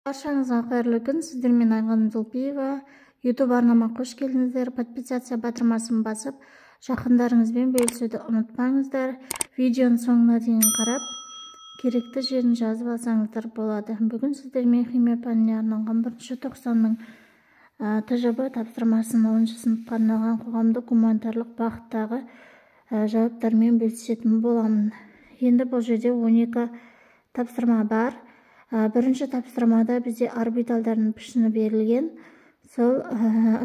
Баршаңызға қайырлы күн. Сіздермен Айгүл Зулпиева. YouTube арнама қош келдіңіздер. Подписация батырмасын басып, жақындарыңызбен бөлісуді ұмытпаңыздар. Видеоның соңына дейін қарап, керекті жерін жазып алсаңыздар болады. Бүгін сіздермен химия пәніне арналған 1-ші тоқсанның ТЖБ тапсырмасын 10-ші сыныпқа арналған қоғамдық гуманитарлық бағыттағы жауаптармен бөлісетін боламын. Енді бұл жерде 12 тапсырма бар. Бірінші тапсырмада бізде орбиталдардың пішіні берілген. Сол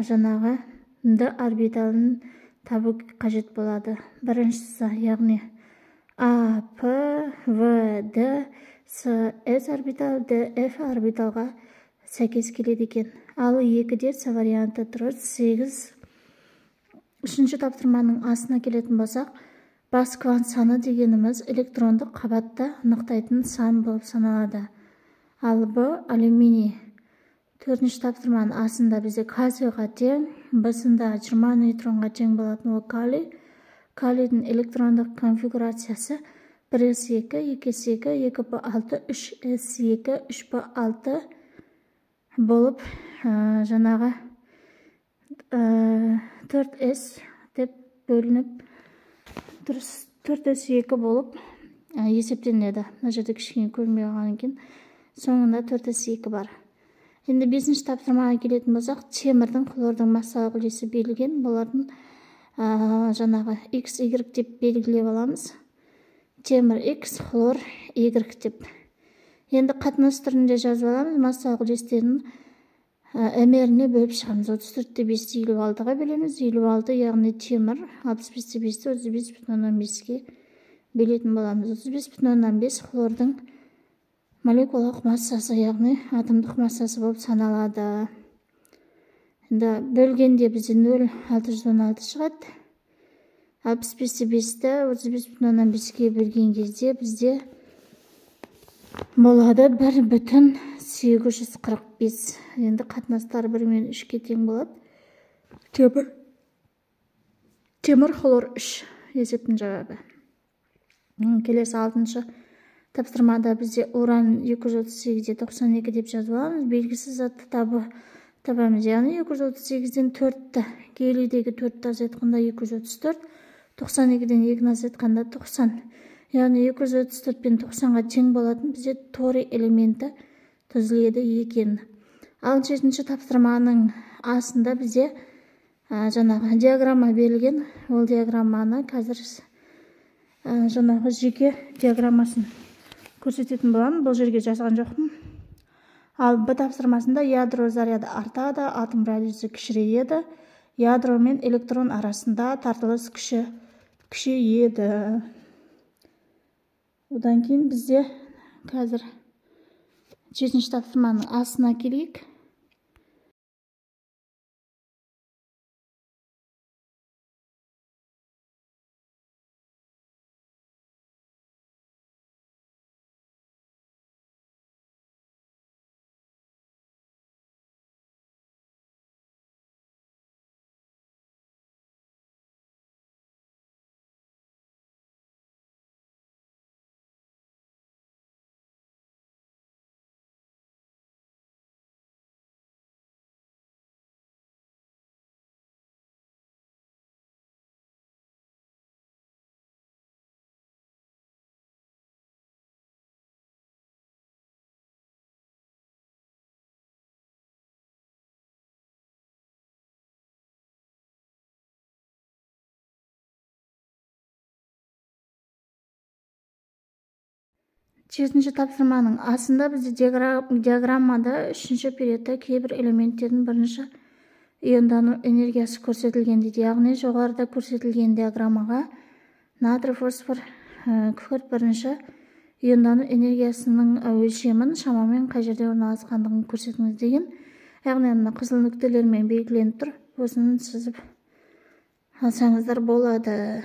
жаңағы д орбиталын табу қажет болады. Біріншісі, яғни А, П, В, Д, С, С орбитал, Д, Ф орбиталға сәйкес келеді екен. Ал екіде С варианты тұрыр 8. Үшінші тапсырманың астына келетін болсақ, бас квант саны дегеніміз электрондық қабатты анықтайтын сан болып саналады. Ал Б алюминий. 4-ші тапсырманың астында бізде кальцийға тең, Б-сында 20 нейтронға тең болатын ол калий. Калийдің электрондық конфигурациясы 1s2, 2s2, 2p6, 3s2, 3p6 болып, жаңағы 4s деп бөлініп, 4s2 болып есептенеді. Мына жерде кішкене көрмей қалған екен. Соңында 4s2 бар. Енді 5-ші тапсырмаға келетін болсақ, темірдің хлордың массалық үлесі берілген. Бұлардың жаңағы X, Y деп белгілеп аламыз. Темір X, хлор Y деп. Енді қатынас түрінде жазып аламыз. Массалық үлестерін мріне бөліп шығамыз. 34-те 5-те 56-ға бөлеміз. 56, яғни темір 65-те 5-те 35,5-ге бөлетін боламыз. 35,5 хлордың молекулалық массасы, яғни атомдық массасы болып саналады. Енді бөлгенде бізде 0,616 шығады. 65-те 5-те 35,5-ге бөлген кезде бізде болады 1,845. Енді қатынастар 1 мен 3-ке тең болады. Темір хлор 3 есептің жауабы. Келесі 6-шы тапсырмада бізде уран 238-де 92 деп жазып аламыз. Белгісіз затты табамыз. Яғни 238-ден 4-ті, гелийдегі 4-ті азайтқанда 234, 92-ден 2-ні азайтқанда 90. Яғни 234 пен 90-ға тең болатын бізде торий элементі түзіледі екен. 7-ші тапсырманың астында бізде жаңағы диаграмма берілген. Ол диаграмманы қазір жаңағы жеке диаграммасын көрсететін боламын. Бұл жерге жазған жоқпын. Ал Б тапсырмасында ядро заряды артады, атом радиусы кішірейеді. Ядро мен электрон арасында тартылыс күші күшейеді. Одан кейін бізде қазір 7-ші тапсырманың астына келейік. Жетінші тапсырманың астында бізде диаграммада 3-ші периодта кейбір элементтердің бірінші иондану энергиясы көрсетілген дейді. Яғни жоғарыда көрсетілген диаграммаға натрий фосфор күкірт бірінші иондану энергиясының өлшемін шамамен қай жерде орналасқандығын көрсетіңіз деген. Яғни мына қызыл нүктелермен белгіленіп тұр. Осыны сызып алсаңыздар болады.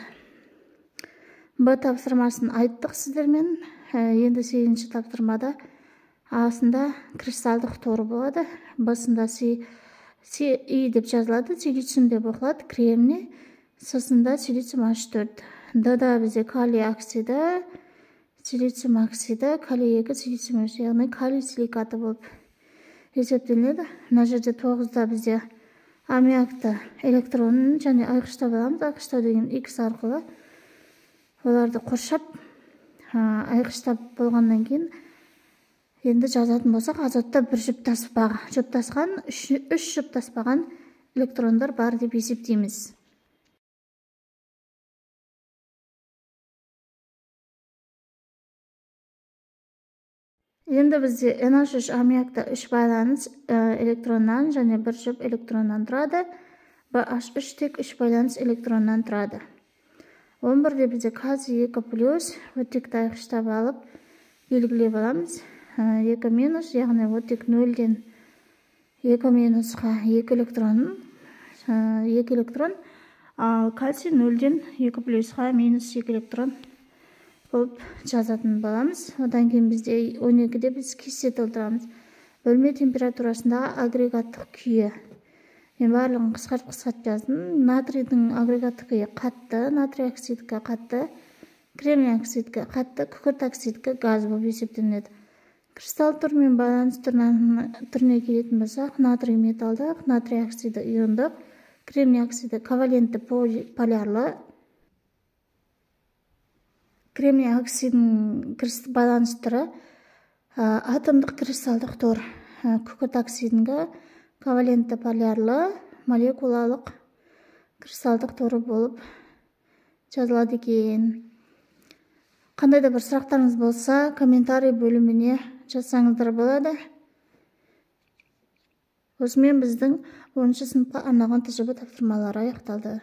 Б тапсырмасын айттық сіздермен. Енді 8-ші тапсырмада астында кристалдық торы болады. Б-сында Си деп жазылады, силициум деп оқылады, кремний. С-сында силициум H4. Д-да бізде калий оксиді, силициум оксиді, калий 2, силициум H, яғни калий силикаты болып есептелінеді. Мына жерде 9-да бізде аммиакты электронын және айқыштап аламыз. Айқыштау деген X арқылы оларды қоршап айқыштап болғаннан кейін енді жазатын болсақ, азотта бір жұптасқан 3 жұптаспаған электрондар бар деп есептейміз. Енді бізде NH3 аммиакта 3 байланыс электроннан және 1 жұп электроннан тұрады. BH3 тек 3 байланыс электроннан тұрады. 11-де бізде кальций 2+, оттекті айқыштап алып белгілеп аламыз. 2-, яғни оттек 0-ден 2-қа 2 электрон, ал кальций 0-ден 2+қа -2 электрон болып жазатын боламыз. Одан кейін бізде 12-де біз кесте толтырамыз. Бөлме температурасындағы агрегаттық күйі. Мен барлығын қысқарт жаздым. Натрийдің агрегаттық күйі қатты, натрий оксидкі қатты, кремний оксидкі қатты, күкірт оксидкі газ болып есептелінеді. Кристалл түрмен байланыс түріне келетін болсақ, натрий металдық, натрий оксиді иондық, кремний оксиді ковалентті полярлы. Кремний оксидінің байланыс түрі атомдық кристалдық тор, күкірт оксидінің ковалентті полярлы молекулалық кристалдық торы болып жазылады екен. Қандай да бір сұрақтарыңыз болса, комментарий бөліміне жазсаңыздар болады. Осымен біздің 10-шы сыныпқа арналған тәжірибе тапсырмалары аяқталды.